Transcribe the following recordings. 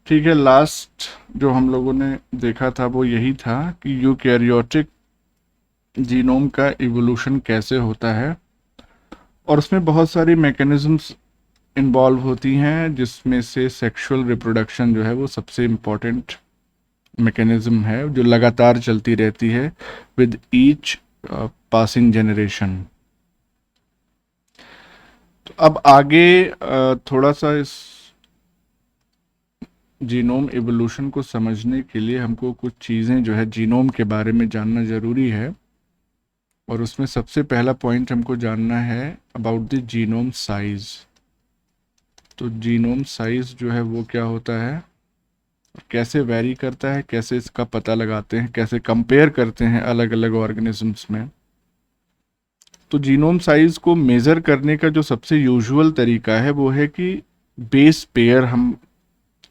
ठीक है, लास्ट जो हम लोगों ने देखा था वो यही था कि यूकैरियोटिक जीनोम का इवोल्यूशन कैसे होता है, और उसमें बहुत सारी मैकेनिज्म्स इन्वॉल्व होती हैं, जिसमें से सेक्सुअल रिप्रोडक्शन जो है वो सबसे इम्पॉर्टेंट मैकेनिज्म है जो लगातार चलती रहती है विद ईच पासिंग जनरेशन। तो अब आगे थोड़ा सा इस जीनोम इवोल्यूशन को समझने के लिए हमको कुछ चीज़ें जो है जीनोम के बारे में जानना ज़रूरी है, और उसमें सबसे पहला पॉइंट हमको जानना है अबाउट द जीनोम साइज़। तो जीनोम साइज़ जो है वो क्या होता है, कैसे वैरी करता है, कैसे इसका पता लगाते हैं, कैसे कंपेयर करते हैं अलग अलग ऑर्गेनिजम्स में। तो जीनोम साइज को मेज़र करने का जो सबसे यूजुअल तरीका है वो है कि बेस पेयर हम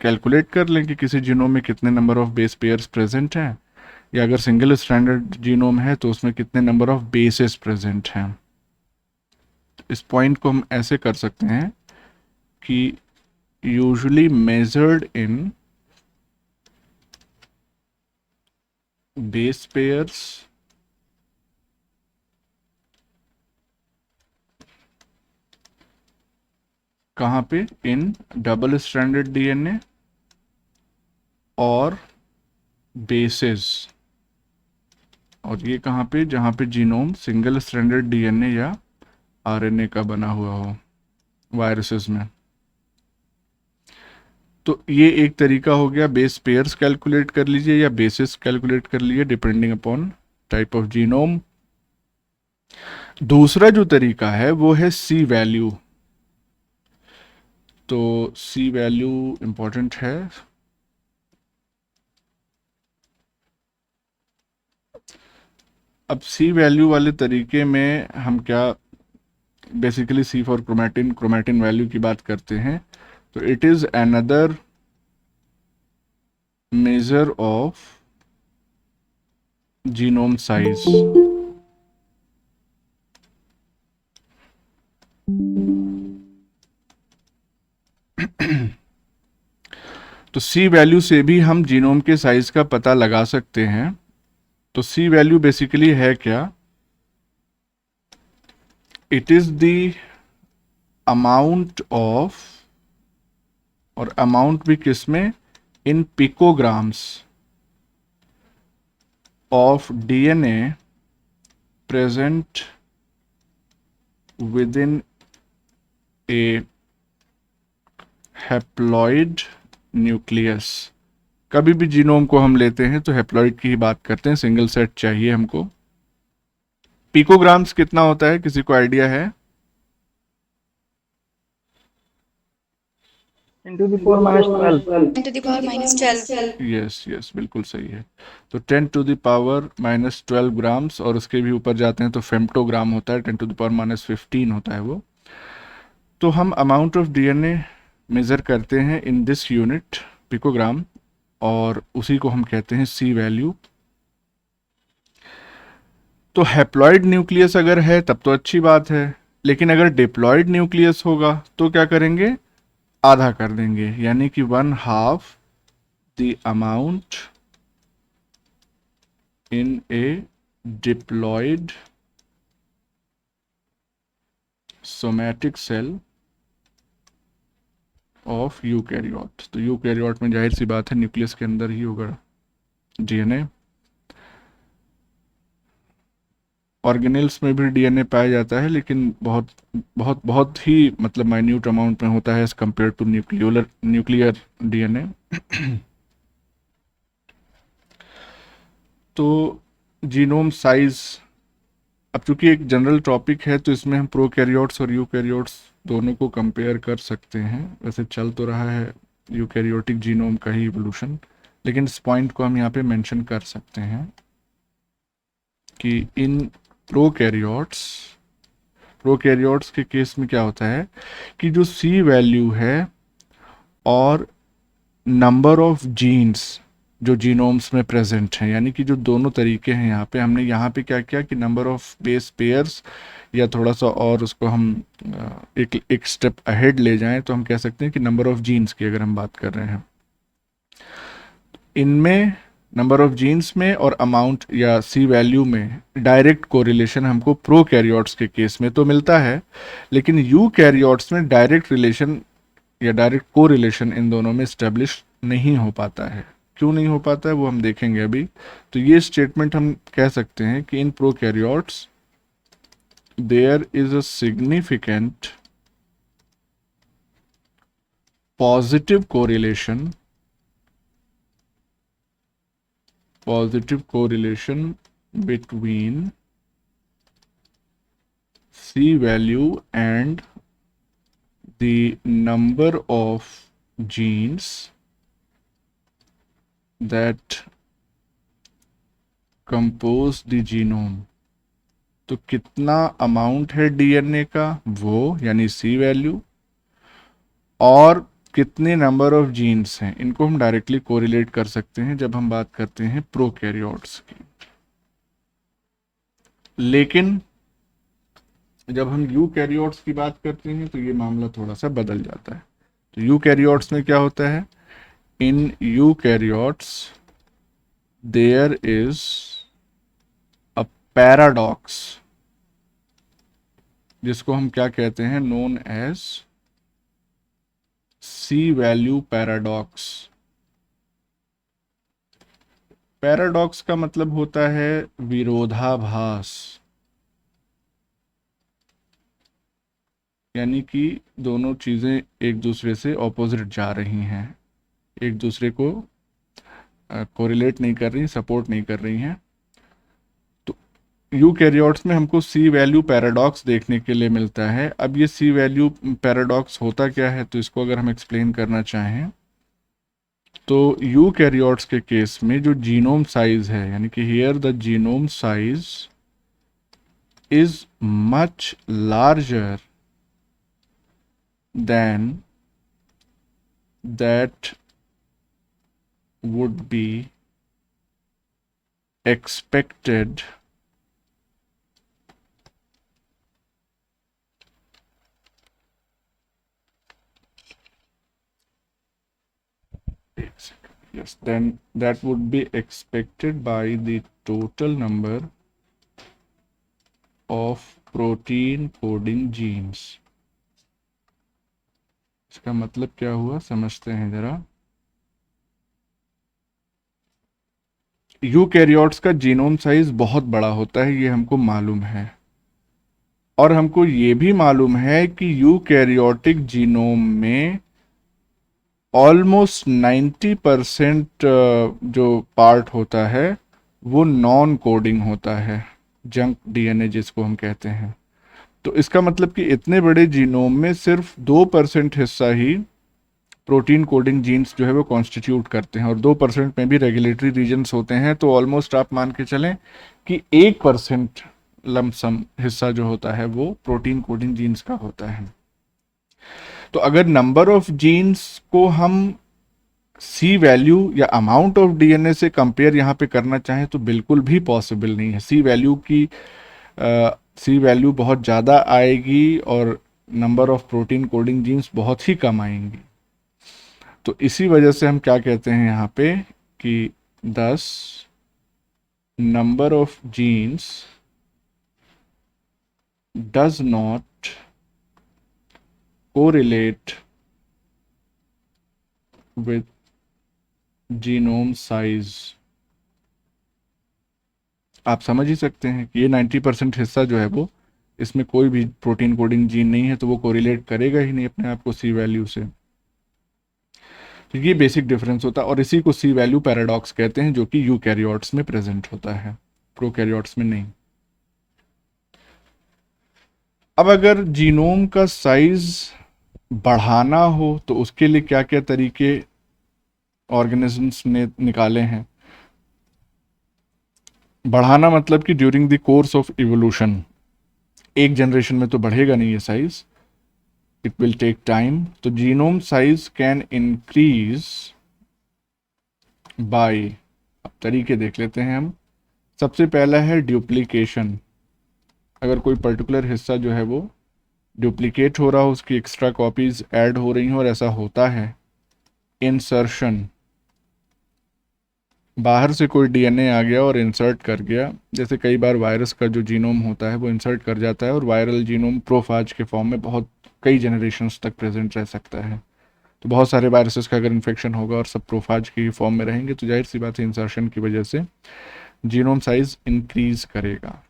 कैलकुलेट कर लें कि किसी जीनोम में कितने number of base pairs present हैं, या अगर सिंगल स्टैंडर्ड जीनोम है तो उसमें कितने नंबर ऑफ बेसेस प्रेजेंट हैं। इस पॉइंट को हम ऐसे कर सकते हैं कि usually measured in base pairs कहाँ पे, इन डबल स्ट्रैंडेड डीएनए और बेसेस, और ये कहाँ पे, जहाँ पे जीनोम सिंगल स्ट्रैंडेड डीएनए या आरएनए का बना हुआ हो वायरसेस में। तो ये एक तरीका हो गया, बेस पेयर्स कैलकुलेट कर लीजिए या बेसिस कैलकुलेट कर लीजिए depending upon type of genome. दूसरा जो तरीका है वो है सी वैल्यू। तो सी वैल्यू इंपॉर्टेंट है। अब सी वैल्यू वाले तरीके में हम क्या, basically C for chromatin, chromatin value की बात करते हैं। तो it is another major of genome size. तो सी वैल्यू से भी हम जीनोम के साइज का पता लगा सकते हैं। तो सी वैल्यू बेसिकली है क्या, it is the amount of, और अमाउंट भी किसमें, in picograms of DNA present within a haploid nucleus. कभी भी जीनोम को हम लेते हैं तो हैप्लॉइड की ही बात करते हैं, सिंगल सेट चाहिए हमको। पिकोग्राम्स कितना होता है, किसी को आइडिया है? 10 to the power -12। 10 to the power -12। Yes yes, बिल्कुल सही है। तो 10 to the power -12 ग्राम्स, और उसके भी ऊपर जाते हैं तो फेम्टोग्राम होता है, 10 to the power -15 होता है वो। तो हम अमाउंट ऑफ डीएनए मेज़र करते हैं इन दिस यूनिट पिकोग्राम, और उसी को हम कहते हैं सी वैल्यू। तो हैप्लॉइड न्यूक्लियस अगर है तब तो अच्छी बात है, लेकिन अगर डिप्लॉइड न्यूक्लियस होगा तो क्या करेंगे, आधा कर देंगे, यानी कि 1/2 the amount in a diploid somatic cell of eukaryote. तो यूकैरियोट में जाहिर सी बात है न्यूक्लियस के अंदर ही होगा डीएनए। ऑर्गेनेल्स में भी डीएनए पाया जाता है, लेकिन बहुत बहुत बहुत ही मतलब माइन्यूट अमाउंट में होता है as compared to nuclear DNA. तो जीनोम साइज, अब चूंकि एक जनरल टॉपिक है तो इसमें हम प्रोकैरियोट्स और यूकैरियोट्स दोनों को कंपेयर कर सकते हैं। वैसे चल तो रहा है यूकैरियोटिक जीनोम का ही इवोल्यूशन, लेकिन इस पॉइंट को हम यहाँ पे मेंशन कर सकते हैं कि इन प्रोकैरियोट्स प्रोकैरियोट्स के केस में क्या होता है कि जो सी वैल्यू है और नंबर ऑफ जीन्स जो जीनोम्स में प्रेजेंट हैं, यानी कि जो दोनों तरीके हैं, यहाँ पे हमने यहाँ पे क्या किया कि नंबर ऑफ बेस पेयर्स, या थोड़ा सा और उसको हम एक स्टेप अहेड ले जाएं तो हम कह सकते हैं कि नंबर ऑफ जीन्स की अगर हम बात कर रहे हैं, इनमें नंबर ऑफ जीन्स में और अमाउंट या सी वैल्यू में डायरेक्ट कोरिलेशन हमको प्रोकैरियोट्स के केस में तो मिलता है, लेकिन यूकैरियोट्स में डायरेक्ट रिलेशन या डायरेक्ट कोरिलेशन इन दोनों में स्टेब्लिश नहीं हो पाता है। क्यों नहीं हो पाता है वो हम देखेंगे अभी। तो ये स्टेटमेंट हम कह सकते हैं कि in prokaryotes there is a significant positive correlation between C value and the number of genes that compose the genome। तो कितना अमाउंट है डीएनए का वो यानी सी वैल्यू, और कितने नंबर ऑफ जीन्स हैं, इनको हम डायरेक्टली कोरिलेट कर सकते हैं जब हम बात करते हैं प्रोकैरियोट्स की। लेकिन जब हम यूकैरियोट्स की बात करते हैं तो ये मामला थोड़ा सा बदल जाता है। तो यूकैरियोट्स में क्या होता है, in eukaryotes there is a paradox, जिसको हम क्या कहते हैं, known as C value paradox. Paradox का मतलब होता है विरोधाभास, यानी कि दोनों चीजें एक दूसरे से ऑपोजिट जा रही हैं, एक दूसरे को कोरिलेट नहीं कर रही, सपोर्ट नहीं कर रही हैं। तो यूकैरियोट्स में हमको सी वैल्यू पैराडॉक्स देखने के लिए मिलता है। अब ये सी वैल्यू पैराडॉक्स होता क्या है, तो इसको अगर हम एक्सप्लेन करना चाहें तो यूकैरियोट्स के केस में जो जीनोम साइज है, यानी कि here the genome size is much larger than that would be expected yes, then that would be expected by the total number of protein coding genes। इसका मतलब क्या हुआ समझते हैं जरा। यूकैरियोट्स का जीनोम साइज बहुत बड़ा होता है, ये हमको मालूम है, और हमको ये भी मालूम है कि यूकैरियोटिक जीनोम में ऑलमोस्ट 90% जो पार्ट होता है वो नॉन कोडिंग होता है, जंक डीएनए जिसको हम कहते हैं। तो इसका मतलब कि इतने बड़े जीनोम में सिर्फ 2% हिस्सा ही प्रोटीन कोडिंग जीन्स जो है वो कॉन्स्टिट्यूट करते हैं, और 2% में भी रेगुलेटरी रीजन्स होते हैं। तो ऑलमोस्ट आप मान के चलें कि 1% लमसम हिस्सा जो होता है वो प्रोटीन कोडिंग जीन्स का होता है। तो अगर नंबर ऑफ जीन्स को हम सी वैल्यू या अमाउंट ऑफ डीएनए से कंपेयर यहाँ पे करना चाहें तो बिल्कुल भी पॉसिबल नहीं है। सी वैल्यू बहुत ज़्यादा आएगी और number of protein coding genes बहुत ही कम आएंगी। तो इसी वजह से हम क्या कहते हैं यहाँ पे कि 10 number of genes does not correlate with genome size. आप समझ ही सकते हैं कि ये 90% हिस्सा जो है वो, इसमें कोई भी प्रोटीन कोडिंग जीन नहीं है, तो वो कोरिलेट करेगा ही नहीं अपने आप को सी वैल्यू से। तो ये बेसिक डिफरेंस होता है, और इसी को सी वैल्यू पैराडॉक्स कहते हैं, जो कि यूकैरियोट्स में प्रेजेंट होता है, प्रोकैरियोट्स में नहीं। अब अगर जीनोम का साइज बढ़ाना हो तो उसके लिए क्या क्या तरीके ऑर्गेनिजम्स ने निकाले हैं। बढ़ाना मतलब कि during the course of evolution, एक जनरेशन में तो बढ़ेगा नहीं ये size, it will take time. तो genome size can increase by, अब तरीके देख लेते हैं हम। सबसे पहला है ड्यूप्लीकेशन। अगर कोई पर्टिकुलर हिस्सा जो है वो डुप्लीकेट हो रहा हो, उसकी एक्स्ट्रा कॉपीज ऐड हो रही हो और ऐसा होता है। इंसर्शन, बाहर से कोई डीएनए आ गया और इंसर्ट कर गया, जैसे कई बार वायरस का जो जीनोम होता है वो इंसर्ट कर जाता है, और वायरल जीनोम प्रोफाज के फॉर्म में बहुत कई जनरेशन्स तक प्रेजेंट रह सकता है। तो बहुत सारे वायरसेस का अगर इन्फेक्शन होगा और सब प्रोफाज की फॉर्म में रहेंगे तो जाहिर सी बात है इंसर्शन की वजह से जीनोम साइज इंक्रीज करेगा।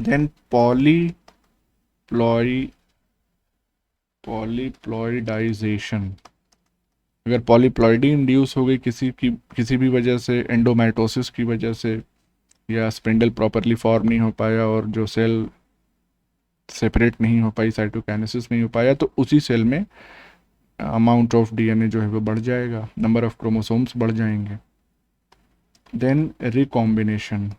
देन पॉलीप्लॉइडाइजेशन, अगर पॉलीप्लॉइडी इंड्यूस हो गई किसी भी वजह से, एंडोमाइटोसिस की वजह से, या स्पिंडल प्रॉपरली फॉर्म नहीं हो पाया और जो सेल सेपरेट नहीं हो पाई, साइटोकाइनेसिस नहीं हो पाया, तो उसी सेल में अमाउंट ऑफ डीएनए जो है वो बढ़ जाएगा, नंबर ऑफ क्रोमोसोम्स बढ़ जाएंगे। Then recombination.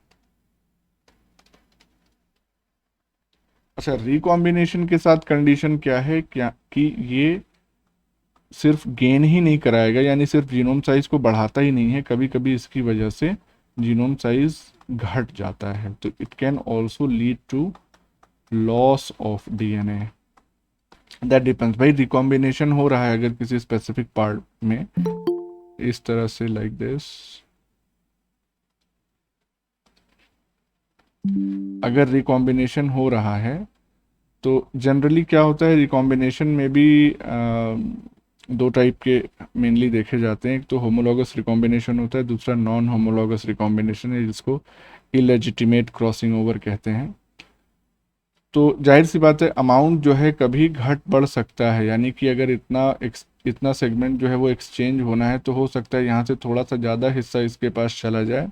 अच्छा, रिकॉम्बिनेशन के साथ कंडीशन क्या है, क्या कि ये सिर्फ गेन ही नहीं कराएगा, यानी सिर्फ जीनोम साइज को बढ़ाता ही नहीं है, कभी कभी इसकी वजह से जीनोम साइज घट जाता है, तो it can also lead to loss of DNA. That depends, भाई रिकॉम्बिनेशन हो रहा है अगर किसी स्पेसिफिक पार्ट में, इस तरह से लाइक दिस, अगर रिकॉम्बिनेशन हो रहा है तो जनरली क्या होता है, रिकॉम्बिनेशन में भी दो टाइप के मेनली देखे जाते हैं। एक तो होमोलॉगस रिकॉम्बिनेशन होता है, दूसरा नॉन होमोलॉगस रिकॉम्बिनेशन है, जिसको इलेजिटिमेट क्रॉसिंग ओवर कहते हैं। तो जाहिर सी बात है अमाउंट जो है कभी घट बढ़ सकता है, यानी कि अगर इतना सेगमेंट जो है वो एक्सचेंज होना है तो हो सकता है यहाँ से थोड़ा सा ज़्यादा हिस्सा इसके पास चला जाए,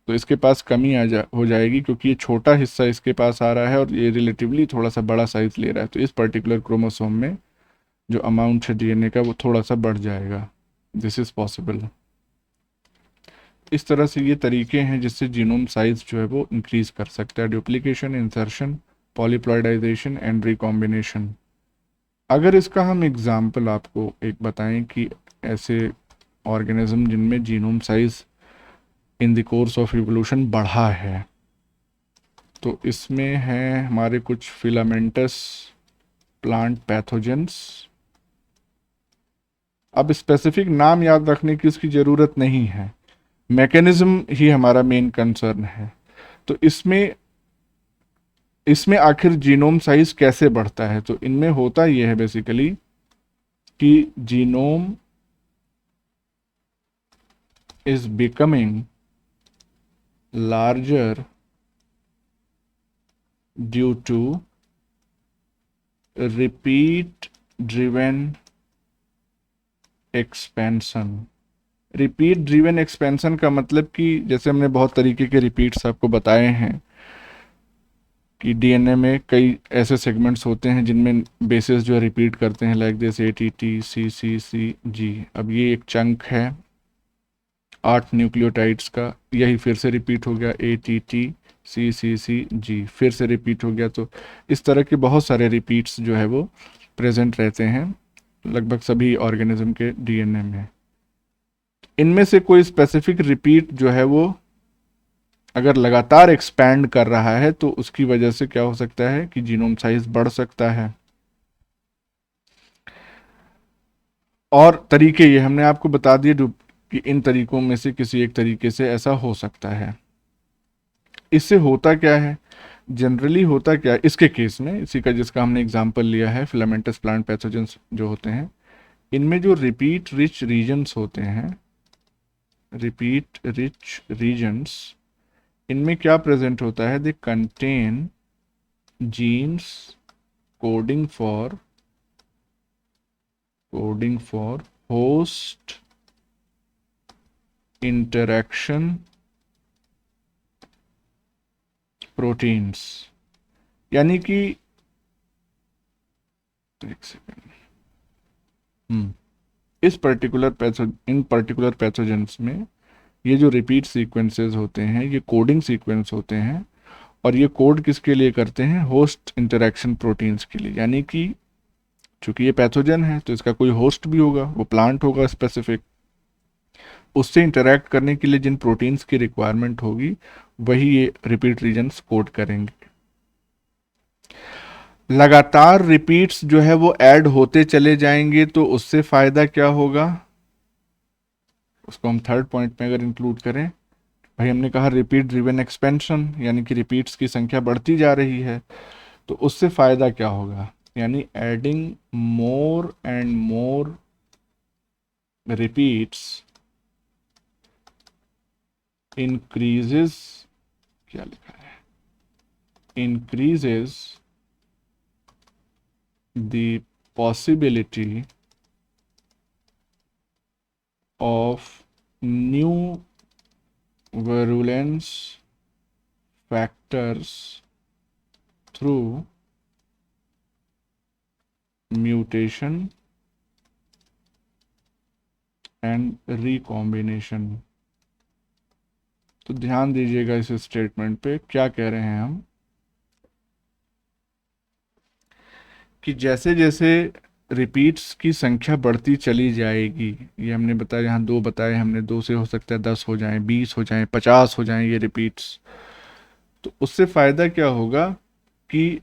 तो इसके पास कमी हो जाएगी, क्योंकि ये छोटा हिस्सा इसके पास आ रहा है और ये रिलेटिवली थोड़ा सा बड़ा साइज ले रहा है, तो इस पर्टिकुलर क्रोमोसोम में जो अमाउंट है डीएनए का वो थोड़ा सा बढ़ जाएगा। This is possible. इस तरह से ये तरीके हैं जिससे जीनोम साइज जो है वो इंक्रीज कर सकता है, डुप्लीकेशन, इंसर्शन, पॉलीप्लॉइडाइजेशन एंड रिकॉम्बिनेशन। अगर इसका हम एग्जाम्पल आपको एक बताएं कि ऐसे ऑर्गेनिज्म जिनमें genome size in the course of evolution बढ़ा है, तो इसमें है हमारे कुछ फिलामेंटस प्लांट पैथोजेंस। अब स्पेसिफिक नाम याद रखने की उसकी ज़रूरत नहीं है, मैकेनिज्म ही हमारा मेन कंसर्न है। तो इसमें इसमें आखिर जीनोम साइज कैसे बढ़ता है, तो इनमें होता यह है बेसिकली कि genome is becoming larger due to repeat driven expansion. Repeat driven expansion का मतलब कि जैसे हमने बहुत तरीके के रिपीट्स आपको बताए हैं कि डीएनए में कई ऐसे सेगमेंट्स होते हैं जिनमें बेसिस जो है रिपीट करते हैं, like this ATT CCC G। अब ये एक चंक है 8 न्यूक्लियोटाइड्स का, यही फिर से रिपीट हो गया ATT CCC G, फिर से रिपीट हो गया। तो इस तरह के बहुत सारे रिपीट्स जो है वो प्रेजेंट रहते हैं लगभग सभी ऑर्गेनिज्म के डीएनए में। इनमें से कोई स्पेसिफिक रिपीट जो है वो अगर लगातार एक्सपैंड कर रहा है तो उसकी वजह से क्या हो सकता है कि जीनोम साइज बढ़ सकता है। और तरीके ये हमने आपको बता दिए कि इन तरीकों में से किसी एक तरीके से ऐसा हो सकता है। इससे होता क्या है, जनरली होता क्या है इसके केस में, इसी का जिसका हमने एग्जांपल लिया है फिलामेंटस प्लांट पैथोजेंस जो होते हैं, इनमें जो रिपीट रिच रीजन्स होते हैं, रिपीट रिच रीजन्स, इनमें क्या प्रेजेंट होता है, they contain genes coding for host interaction proteins. यानी कि एक सेकेंड, इन पर्टिकुलर पैथोजेंस में ये जो रिपीट सीक्वेंसेस होते हैं ये कोडिंग सीक्वेंस होते हैं, और ये कोड किसके लिए करते हैं, होस्ट इंटरैक्शन प्रोटीन्स के लिए। यानी कि चूंकि ये पैथोजन है तो इसका कोई होस्ट भी होगा, वो प्लांट होगा स्पेसिफिक, उससे इंटरैक्ट करने के लिए जिन प्रोटीन्स की रिक्वायरमेंट होगी वही ये रिपीट रीजन्स कोड करेंगे। लगातार रिपीट्स जो है वो ऐड होते चले जाएंगे तो उससे फायदा क्या होगा, उसको हम थर्ड पॉइंट में अगर इंक्लूड करें, भाई हमने कहा रिपीट ड्रिवन एक्सपेंशन, यानी कि रिपीट्स की संख्या बढ़ती जा रही है, तो उससे फ़ायदा क्या होगा, यानी adding more and more repeats increases, क्या लिखा है, increases the possibility of new virulence factors through mutation and recombination। तो ध्यान दीजिएगा इस स्टेटमेंट पे, क्या कह रहे हैं हम कि जैसे जैसे रिपीट्स की संख्या बढ़ती चली जाएगी, ये हमने बताया, यहाँ 2 बताए हमने, 2 से हो सकता है 10 हो जाएं, 20 हो जाएं, 50 हो जाएं ये रिपीट्स, तो उससे फ़ायदा क्या होगा कि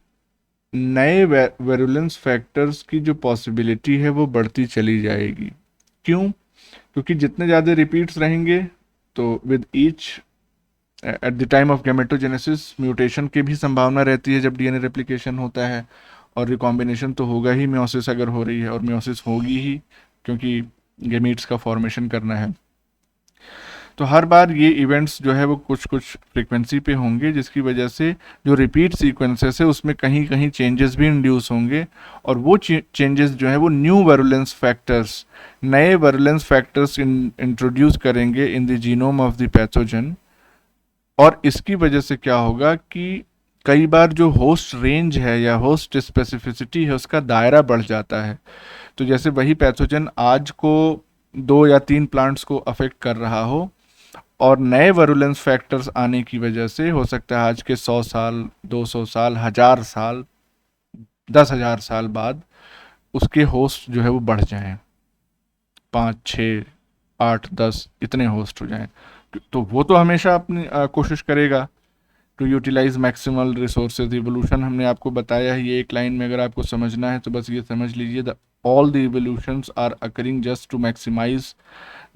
नए वेरुलेंस फैक्टर्स की जो पॉसिबिलिटी है वो बढ़ती चली जाएगी। क्यों? क्योंकि जितने ज़्यादा रिपीट्स रहेंगे तो with each at the time of gametogenesis mutation की भी संभावना रहती है जब डीएनए रेप्लिकेशन होता है, और रिकॉम्बिनेशन तो होगा ही, मियोसिस अगर हो रही है, और मियोसिस होगी ही क्योंकि गैमीट्स का फॉर्मेशन करना है। तो हर बार ये इवेंट्स जो है वो कुछ कुछ फ्रीक्वेंसी पे होंगे, जिसकी वजह से जो रिपीट सीक्वेंसेस है उसमें कहीं कहीं चेंजेस भी इंड्यूस होंगे, और वो चेंजेस जो है वो न्यू वायरुलेंस फैक्टर्स, नए वायरुलेंस फैक्टर्स इंट्रोड्यूस करेंगे in the genome of the pathogen. और इसकी वजह से क्या होगा कि कई बार जो होस्ट रेंज है या होस्ट स्पेसिफिसिटी है उसका दायरा बढ़ जाता है। तो जैसे वही पैथोजन आज को 2 या 3 प्लांट्स को अफेक्ट कर रहा हो, और नए वरुलेंस फैक्टर्स आने की वजह से हो सकता है आज के 100 साल, 200 साल, 1000 साल, 10,000 साल बाद उसके होस्ट जो है वो बढ़ जाएं, 5, 6, 8, 10 इतने होस्ट हो जाएं। तो वो तो हमेशा अपनी कोशिश करेगा to utilize maximal resources. Evolution हमने आपको बताया है, ये एक लाइन में अगर आपको समझना है तो बस ये समझ लीजिए, the all the evolutions are occurring just to maximize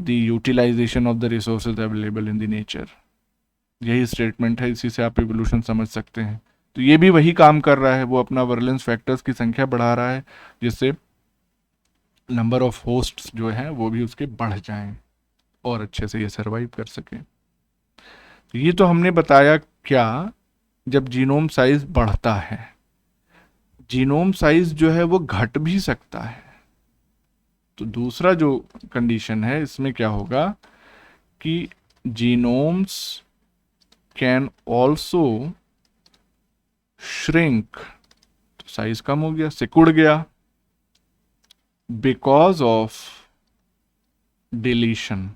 the utilization of the resources available in the nature. यही स्टेटमेंट है, इसी से आप इवोल्यूशन समझ सकते हैं। तो ये भी वही काम कर रहा है, वो अपना वरलेंस फैक्टर्स की संख्या बढ़ा रहा है जिससे नंबर ऑफ होस्ट्स जो हैं वो भी उसके बढ़ जाएं और अच्छे से ये सर्वाइव कर सकें। तो ये तो हमने बताया क्या, जब जीनोम साइज बढ़ता है। जीनोम साइज जो है वो घट भी सकता है। तो दूसरा जो कंडीशन है इसमें क्या होगा कि जीनोम्स कैन ऑल्सो श्रिंक, तो साइज कम हो गया, सिकुड़ गया, बिकॉज ऑफ डिलीशन।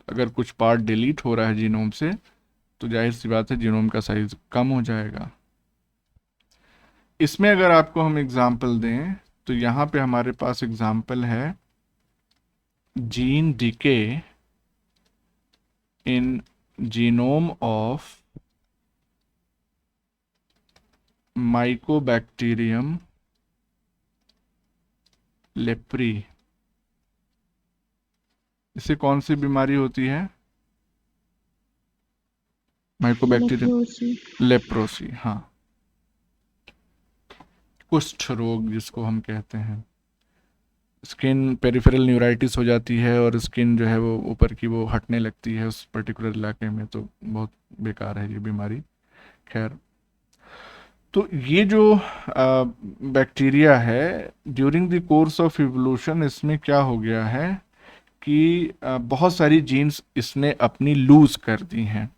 अगर कुछ पार्ट डिलीट हो रहा है जीनोम से तो जाहिर सी बात है जीनोम का साइज कम हो जाएगा। इसमें अगर आपको हम एग्जाम्पल दें तो यहाँ पे हमारे पास एग्जाम्पल है gene decay in genome of mycobacterium leprae. इससे कौन सी बीमारी होती है? माइकोबैक्टीरियम लेप्रोसी, हाँ, कुष्ठ रोग जिसको हम कहते हैं। स्किन पेरिफेरल न्यूराइटिस हो जाती है और स्किन जो है वो ऊपर की वो हटने लगती है उस पर्टिकुलर इलाके में, तो बहुत बेकार है ये बीमारी। खैर, तो ये जो बैक्टीरिया है during the course of evolution, इसमें क्या हो गया है कि बहुत सारी जीन्स इसने अपनी लूज कर दी हैं।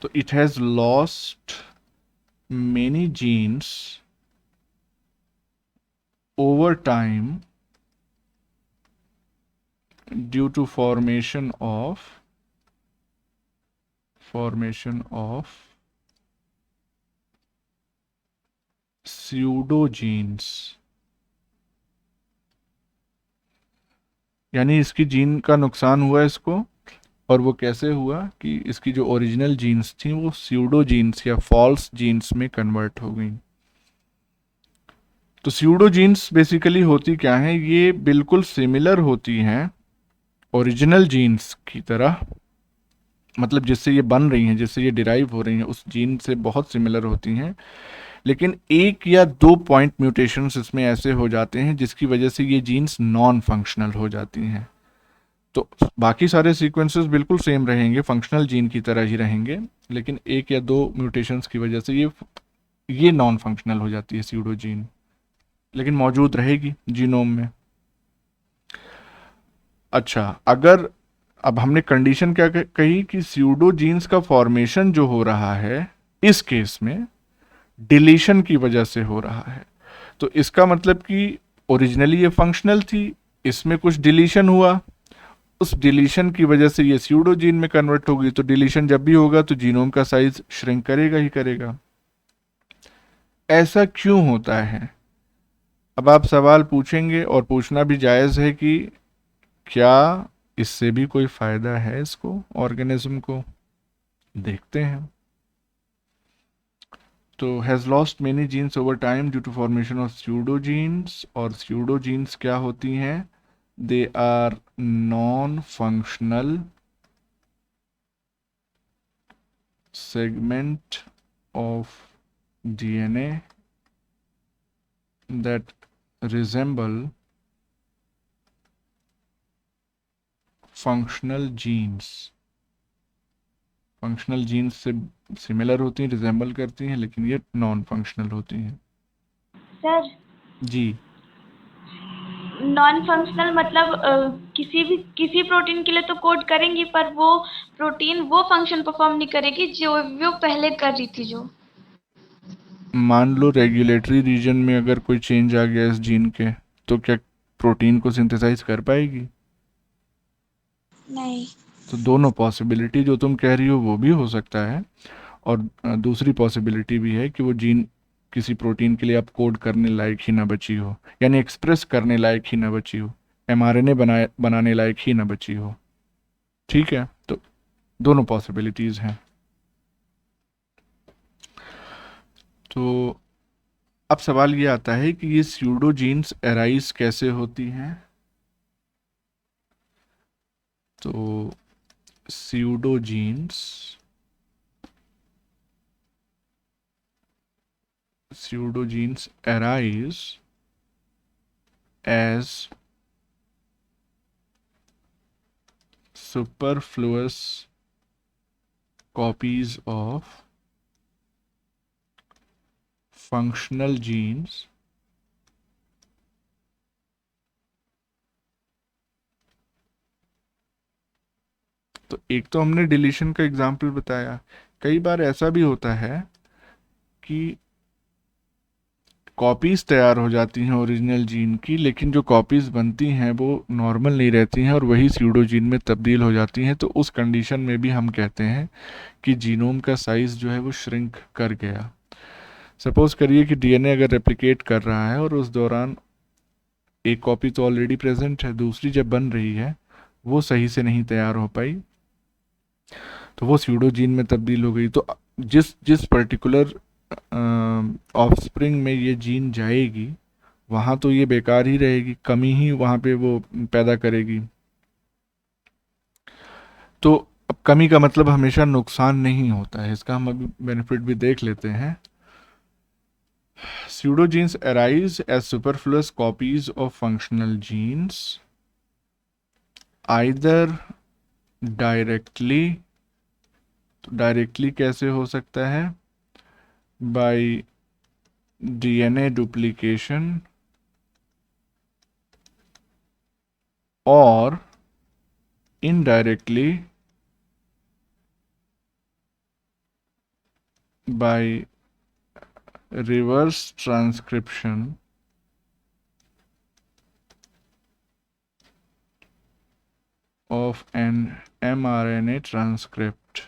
तो it has lost many genes over time due to formation of pseudogenes। यानी इसकी जीन का नुकसान हुआ इसको, और वो कैसे हुआ कि इसकी जो ओरिजिनल जीन्स थी वो स्यूडो जीन्स या फॉल्स जीन्स में कन्वर्ट हो गई। तो स्यूडो जीन्स बेसिकली होती क्या हैं? ये बिल्कुल सिमिलर होती हैं ओरिजिनल जीन्स की तरह, मतलब जिससे ये बन रही हैं, जिससे ये डिराइव हो रही हैं, उस जीन से बहुत सिमिलर होती हैं, लेकिन एक या दो पॉइंट म्यूटेशंस इसमें ऐसे हो जाते हैं जिसकी वजह से ये जीन्स नॉन फंक्शनल हो जाती हैं। तो बाकी सारे सीक्वेंसेस बिल्कुल सेम रहेंगे, फंक्शनल जीन की तरह ही रहेंगे, लेकिन एक या दो म्यूटेशंस की वजह से ये नॉन फंक्शनल हो जाती है स्यूडो जीन, लेकिन मौजूद रहेगी जीनोम में। अच्छा, अगर अब हमने कंडीशन क्या कही कि स्यूडो जीन्स का फॉर्मेशन जो हो रहा है इस केस में डिलीशन की वजह से हो रहा है, तो इसका मतलब कि ओरिजिनली ये फंक्शनल थी, इसमें कुछ डिलीशन हुआ, उस डिलीशन की वजह से ये स्यूडो जीन में कन्वर्ट होगी, तो डिलीशन जब भी होगा तो जीनोम का साइज श्रिंक करेगा ही करेगा। ऐसा क्यों होता है? अब आप सवाल पूछेंगे, और पूछना भी जायज़ है कि क्या इससे भी कोई फायदा है इसको, ऑर्गेनिज्म को? देखते हैं। तो has lost many genes over time due to formation of pseudo genes, और स्यूडो जीन्स क्या होती हैं? They are non functional segment of DNA that resemble functional genes। Functional genes से सिमिलर होती हैं, रिजेंबल करती हैं, लेकिन ये नॉन फंक्शनल होती हैं। सर जी, नॉन फंक्शनल मतलब किसी प्रोटीन के लिए तो कोड करेंगी, पर वो प्रोटीन वो फंक्शन परफॉर्म नहीं करेगी जो वो पहले कर रही थी। जो मान लो रेगुलेटरी रीजन में अगर कोई चेंज आ गया इस जीन के, तो क्या प्रोटीन को सिंथेसाइज कर पाएगी? नहीं। तो दोनों पॉसिबिलिटी जो तुम कह रही हो वो भी हो सकता है, और दूसरी पॉसिबिलिटी भी है कि वो जीन किसी प्रोटीन के लिए अब कोड करने लायक ही ना बची हो, यानी एक्सप्रेस करने लायक ही ना बची हो, एमआरएनए बनाने लायक ही ना बची हो। ठीक है, तो दोनों पॉसिबिलिटीज़ हैं। तो अब सवाल ये आता है कि ये स्यूडो जीन्स एराइज कैसे होती हैं? तो pseudo genes arise as superfluous copies of functional genes तो एक तो हमने डिलीशन का एग्जाम्पल बताया, कई बार ऐसा भी होता है कि कॉपीज़ तैयार हो जाती हैं ओरिजिनल जीन की, लेकिन जो कॉपीज़ बनती हैं वो नॉर्मल नहीं रहती हैं और वही स्यूडो जीन में तब्दील हो जाती हैं। तो उस कंडीशन में भी हम कहते हैं कि जीनोम का साइज़ जो है वो श्रिंक कर गया। सपोज़ करिए कि डीएनए अगर रेप्लिकेट कर रहा है और उस दौरान एक कॉपी तो ऑलरेडी प्रेजेंट है, दूसरी जब बन रही है वो सही से नहीं तैयार हो पाई, तो वो स्यूडो जीन में तब्दील हो गई। तो जिस जिस पर्टिकुलर ऑफस्प्रिंग में ये जीन जाएगी वहाँ तो ये बेकार ही रहेगी, कमी ही वहाँ पे वो पैदा करेगी। तो अब कमी का मतलब हमेशा नुकसान नहीं होता है, इसका हम अभी बेनिफिट भी देख लेते हैं। Pseudo genes arise as superfluous copies of functional genes, either directly, तो डायरेक्टली कैसे हो सकता है? बाय डीएनए डुप्लीकेशन और indirectly by reverse transcription of an mRNA transcript।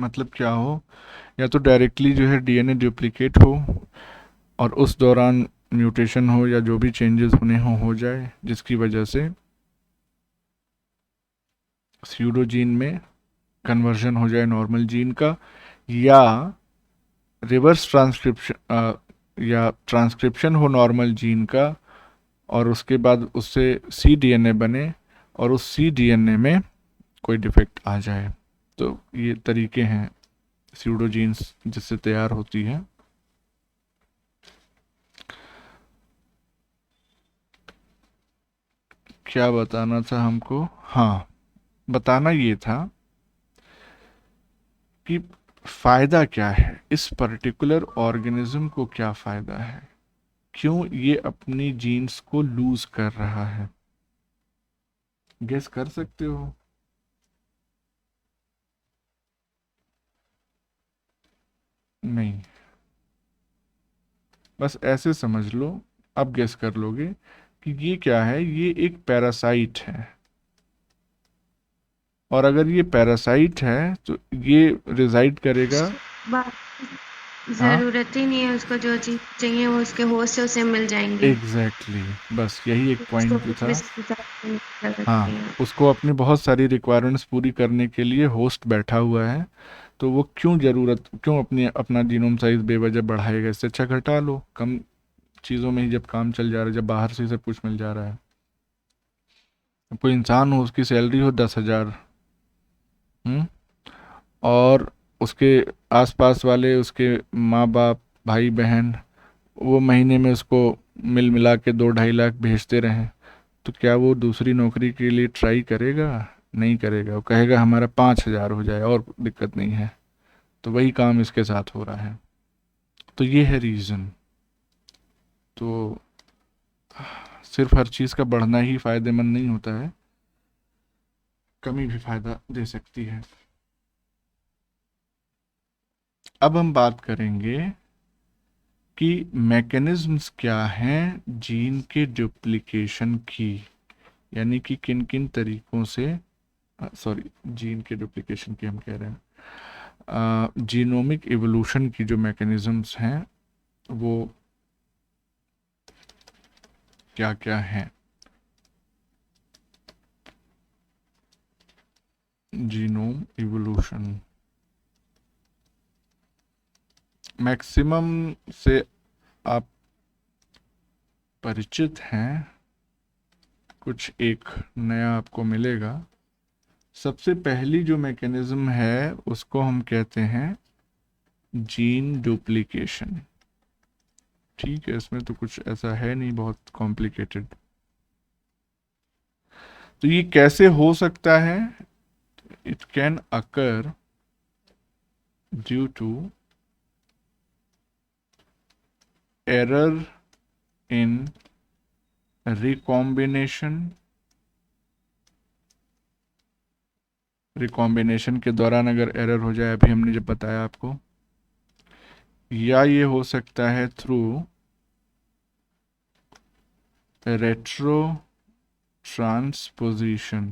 मतलब क्या हो, या तो डायरेक्टली जो है डीएनए डुप्लीकेट हो और उस दौरान म्यूटेशन हो या जो भी चेंजेस होने हो जाए, जिसकी वजह से स्यूडो जीन में कन्वर्जन हो जाए नॉर्मल जीन का, या रिवर्स ट्रांसक्रिप्शन या ट्रांसक्रिप्शन हो नॉर्मल जीन का, और उसके बाद उससे cDNA बने और उस cDNA में कोई डिफेक्ट आ जाए। तो ये तरीके हैं स्यूडोजीन्स जिससे तैयार होती है। क्या बताना था हमको? हाँ, बताना ये था कि फ़ायदा क्या है, इस पर्टिकुलर ऑर्गेनिज्म को क्या फ़ायदा है, क्यों ये अपनी जीन्स को लूज कर रहा है। गेस कर सकते हो? नहीं, बस ऐसे समझ लो, अब गेस कर लोगे कि ये क्या है। ये एक पैरासाइट है, और अगर ये पैरासाइट है तो ये रिजाइड करेगा। बात हाँ, जरूरत ही नहीं है, उसको जो चीज चाहिए वो उसके होस्ट से उसे मिल जाएंगी। एग्जैक्टली बस यही एक उसको पॉइंट जो कुछ भी था। समझाने की जरूरत नहीं हाँ, है। उसको अपनी बहुत सारी रिक्वायरमेंट्स पूरी करने के लिए होस्ट बैठा हुआ है, तो वो क्यों अपनी अपना जीनोम साइज बेवजह बढ़ाएगा। इससे अच्छा घटा लो, कम चीज़ों में ही जब काम चल जा रहा है, जब बाहर से सब कुछ मिल जा रहा है। कोई इंसान हो, उसकी सैलरी हो 10,000, और उसके आसपास वाले, उसके माँ बाप, भाई बहन, वो महीने में उसको मिल मिला के 2-2.5 लाख भेजते रहें, तो क्या वो दूसरी नौकरी के लिए ट्राई करेगा? नहीं करेगा। वो कहेगा हमारा 5,000 हो जाए और दिक्कत नहीं है। तो वही काम इसके साथ हो रहा है। तो ये है रीज़न। तो सिर्फ हर चीज़ का बढ़ना ही फ़ायदेमंद नहीं होता है, कमी भी फ़ायदा दे सकती है। अब हम बात करेंगे कि मैकेनिज्म्स क्या हैं जीन के डुप्लीकेशन की, यानी कि किन किन तरीकों से, सॉरी, जीन के डुप्लीकेशन की हम कह रहे हैं, जीनोमिक इवोल्यूशन की जो मैकेनिज्म्स हैं वो क्या क्या हैं। जीनोम इवोल्यूशन मैक्सिमम से आप परिचित हैं, कुछ एक नया आपको मिलेगा। सबसे पहली जो मैकेनिज्म है उसको हम कहते हैं जीन डुप्लीकेशन। ठीक है, इसमें तो कुछ ऐसा है नहीं बहुत कॉम्प्लिकेटेड। तो ये कैसे हो सकता है? It can occur due to error in recombination. Recombination के दौरान अगर एरर हो जाए, अभी हमने जब बताया आपको, या ये हो सकता है थ्रू रेट्रो ट्रांसपोजिशन,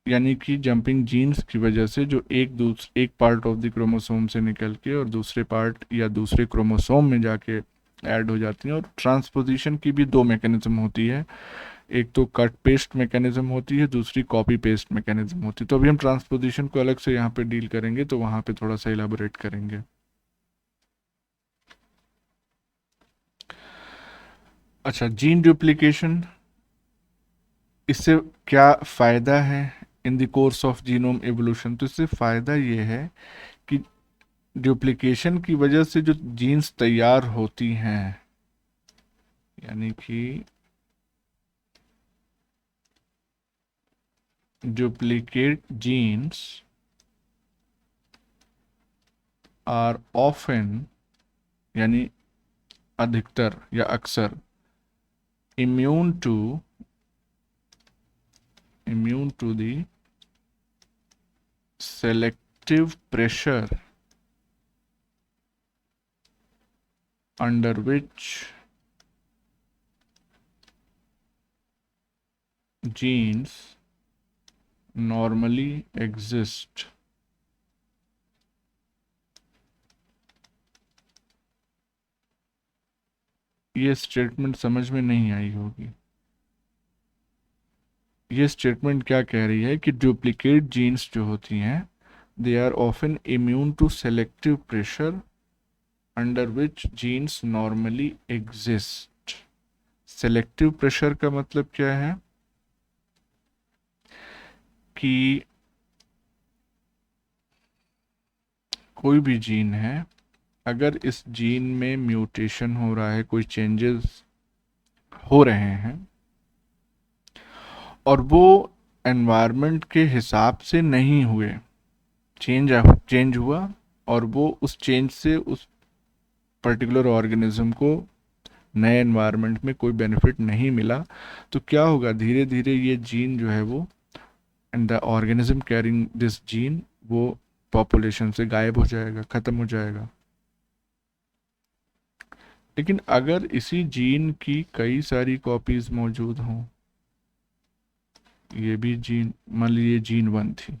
यानी कि जंपिंग जीन्स की वजह से जो एक पार्ट ऑफ द क्रोमोसोम से निकल के और दूसरे पार्ट या दूसरे क्रोमोसोम में जाके ऐड हो जाती हैं। और ट्रांसपोजिशन की भी दो मैकेनिज्म होती है, एक तो कट पेस्ट मैकेनिज्म होती है, दूसरी कॉपी पेस्ट मैकेनिज्म होती है। तो अभी हम ट्रांसपोजिशन को अलग से यहाँ पे डील करेंगे, तो वहाँ पे थोड़ा सा इलाबोरेट करेंगे। अच्छा, जीन डुप्लीकेशन, इससे क्या फ़ायदा है in the course of genome evolution? तो इससे फ़ायदा ये है कि डुप्लीकेशन की वजह से जो जीन्स तैयार होती हैं, यानी कि डुप्लीकेट जीन्स आर ऑफन, यानी अधिकतर या अक्सर, immune to the selective pressure under which genes normally exist। ये स्टेटमेंट समझ में नहीं आई होगी। ये स्टेटमेंट क्या कह रही है कि डुप्लीकेट जीन्स जो होती हैं they are often immune to selective pressure under which genes normally exist. Selective pressure का मतलब क्या है कि कोई भी जीन है, अगर इस जीन में म्यूटेशन हो रहा है, कोई चेंजेस हो रहे हैं और वो एनवायरनमेंट के हिसाब से नहीं हुए, चेंज हुआ और वो उस चेंज से उस पर्टिकुलर ऑर्गेनिज्म को नए एनवायरनमेंट में कोई बेनिफिट नहीं मिला, तो क्या होगा, धीरे धीरे ये जीन जो है वो, and the organism carrying this gene, वो पॉपुलेशन से गायब हो जाएगा, ख़त्म हो जाएगा। लेकिन अगर इसी जीन की कई सारी कॉपीज़ मौजूद हों, ये भी जीन, मान लीजिए जीन 1 थी,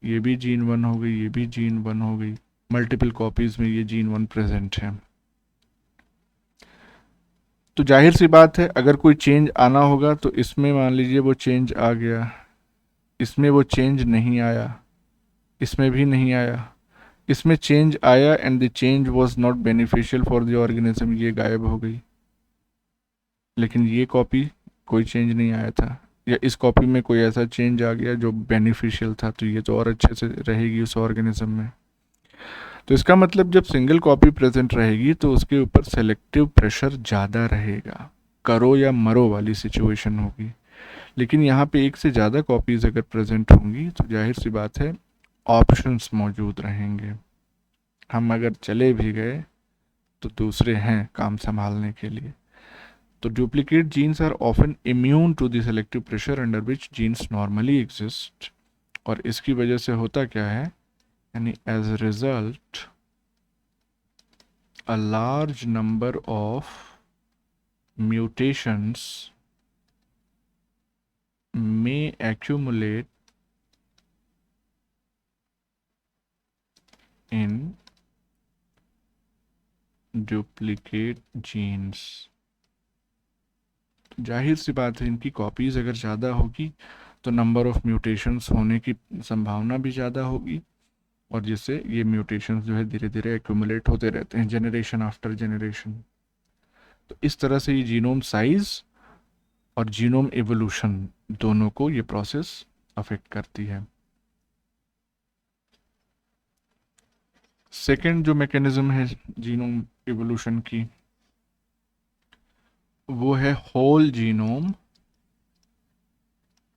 ये भी जीन 1 हो गई, ये भी जीन 1 हो गई, मल्टीपल कॉपीज़ में ये जीन 1 प्रेजेंट है, तो जाहिर सी बात है अगर कोई चेंज आना होगा तो इसमें मान लीजिए वो चेंज आ गया, इसमें वो चेंज नहीं आया, इसमें भी नहीं आया, इसमें चेंज आया and the change was not beneficial for the organism, ये गायब हो गई। लेकिन ये कॉपी कोई चेंज नहीं आया था, या इस कॉपी में कोई ऐसा चेंज आ गया जो बेनिफिशियल था, तो ये तो और अच्छे से रहेगी उस ऑर्गेनिज्म में। तो इसका मतलब जब सिंगल कॉपी प्रेजेंट रहेगी तो उसके ऊपर सेलेक्टिव प्रेशर ज़्यादा रहेगा, करो या मरो वाली सिचुएशन होगी। लेकिन यहाँ पे एक से ज़्यादा कॉपीज़ अगर प्रेजेंट होंगी तो जाहिर सी बात है ऑप्शंस मौजूद रहेंगे, हम अगर चले भी गए तो दूसरे हैं काम संभालने के लिए। तो duplicate genes are often immune to the selective pressure under which genes normally exist. और इसकी वजह से होता क्या है, यानी as a result a large number of mutations may accumulate in duplicate genes। जाहिर सी बात है इनकी कॉपीज़ अगर ज़्यादा होगी तो नंबर ऑफ म्यूटेशंस होने की संभावना भी ज़्यादा होगी, और जिससे ये म्यूटेशंस जो है धीरे धीरे एक्यूमुलेट होते रहते हैं जनरेशन आफ्टर जनरेशन। तो इस तरह से ये जीनोम साइज और जीनोम एवोल्यूशन दोनों को ये प्रोसेस अफेक्ट करती है। सेकेंड जो मैकेनिज्म है जीनोम एवोल्यूशन की, वो है होल जीनोम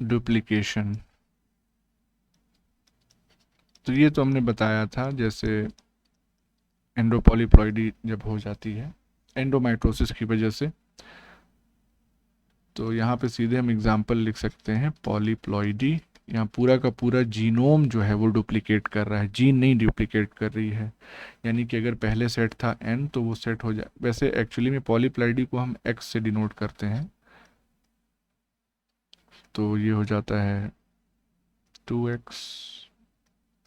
डुप्लीकेशन। तो ये तो हमने बताया था, जैसे एंडोपॉलीप्लॉइडी जब हो जाती है एंडोमाइटोसिस की वजह से, तो यहाँ पे सीधे हम एग्जाम्पल लिख सकते हैं पॉलीप्लॉइडी। यहाँ पूरा का पूरा जीनोम जो है वो डुप्लीकेट कर रहा है, जीन नहीं डुप्लीकेट कर रही है। यानी कि अगर पहले सेट था एन तो वो सेट हो जाए, वैसे एक्चुअली में पॉलीप्लॉइडी को हम एक्स से डिनोट करते हैं, तो ये हो जाता है 2x,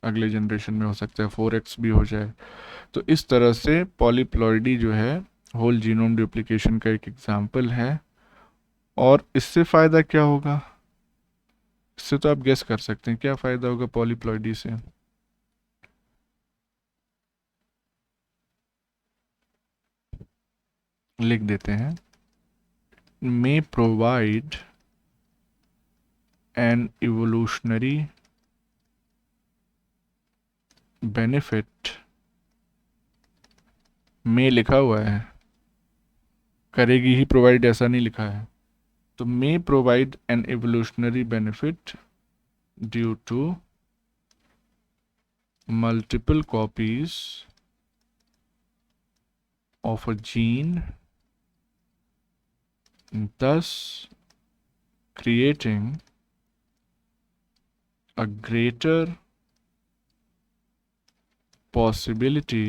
अगले जनरेशन में हो सकता है 4x भी हो जाए। तो इस तरह से पॉलीप्लॉइडी जो है होल जीनोम डुप्लीकेशन का एक एग्जाम्पल है। और इससे फ़ायदा क्या होगा, इससे तो आप गेस कर सकते हैं क्या फ़ायदा होगा पॉलीप्लॉइडी से। लिख देते हैं, मे प्रोवाइड एन इवोल्यूशनरी बेनिफिट, में लिखा हुआ है, करेगी ही प्रोवाइड ऐसा नहीं लिखा है, तो may provide an evolutionary benefit due to multiple copies of a gene, thus creating a greater possibility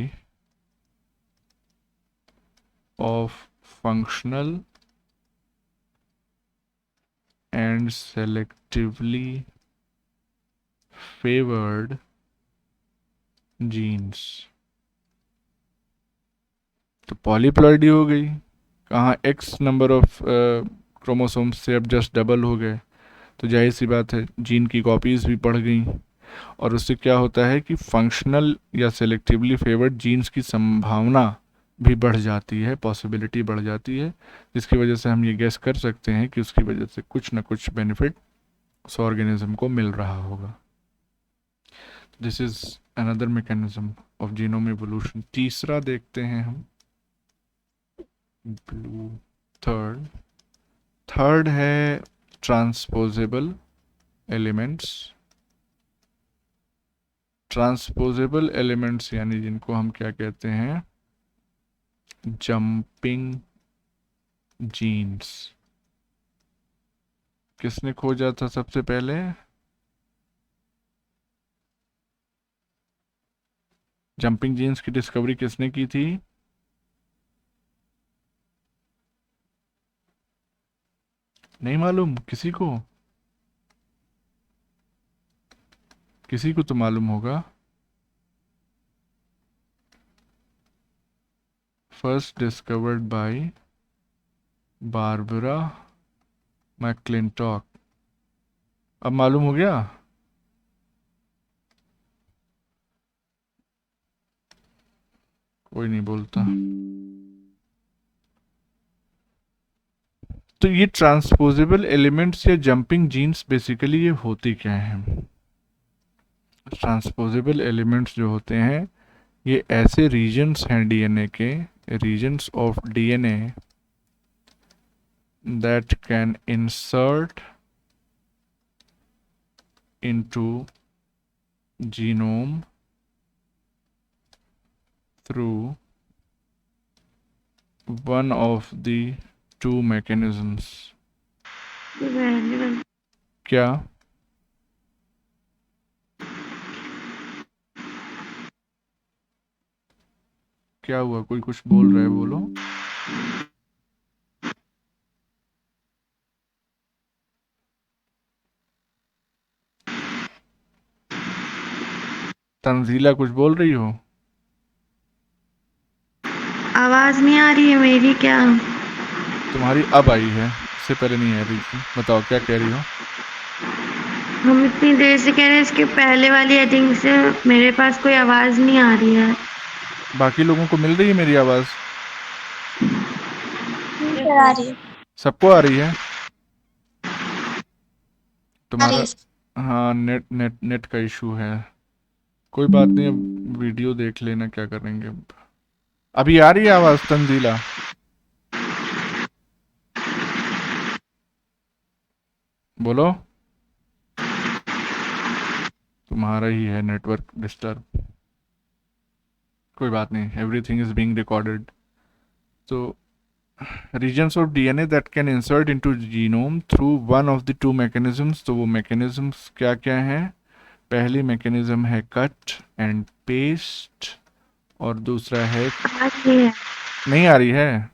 of functional and selectively favored genes। तो पॉलीप्लॉइडी हो गई, कहाँ x नंबर ऑफ क्रोमोसोम्स से अब जस्ट डबल हो गए, तो जाहिर सी बात है जीन की कॉपीज़ भी बढ़ गई। और उससे क्या होता है कि फंक्शनल या सेलेक्टिवली फेवर्ड जीन्स की संभावना भी बढ़ जाती है, पॉसिबिलिटी बढ़ जाती है, जिसकी वजह से हम ये गेस कर सकते हैं कि उसकी वजह से कुछ ना कुछ बेनिफिट उस ऑर्गेनिज्म को मिल रहा होगा। This is another mechanism of genome evolution. तीसरा देखते हैं हम, ब्लू, थर्ड है ट्रांसपोजेबल एलिमेंट्स। ट्रांसपोजेबल एलिमेंट्स यानी जिनको हम क्या कहते हैं, जंपिंग जीन्स। किसने खोजा था सबसे पहले? जंपिंग जीन्स की डिस्कवरी किसने की थी? नहीं मालूम किसी को? किसी को तो मालूम होगा। First discovered by Barbara McClintock. अब मालूम हो गया? कोई नहीं बोलता। तो ये ट्रांसपोजेबल एलिमेंट्स या जंपिंग जीन्स बेसिकली ये होती क्या हैं? ट्रांसपोजेबल एलिमेंट्स जो होते हैं ये ऐसे रीजन्स हैं डीएनए के, reasons of DNA that can insert into genome through one of the two mechanisms. क्या? क्या हुआ? कोई कुछ बोल रहा है, बोलो। तंजीला कुछ बोल रही हो? आवाज नहीं आ रही है मेरी क्या? तुम्हारी अब आई है, इससे पहले नहीं आ रही थी। बताओ क्या कह रही हो? हम इतनी देर से कह रहे हैं, इसके पहले वाली हेडिंग से मेरे पास कोई आवाज नहीं आ रही है। बाकी लोगों को मिल रही है मेरी आवाज? आ रही है। सबको आ रही है? आ तुम्हारा रही है। हाँ, नेट का इशू है। कोई बात नहीं, अब वीडियो देख लेना, क्या करेंगे अब। अभी आ रही है आवाज तंजीला? बोलो। तुम्हारा ही है नेटवर्क डिस्टर्ब। कोई बात नहीं, एवरीथिंग इज बीइंग रिकॉर्डेड। तो regions of DNA that can insert into genome through one of the two mechanisms, तो वो mechanisms क्या क्या हैं? पहली mechanism है cut and paste और दूसरा है, नहीं आ रही है?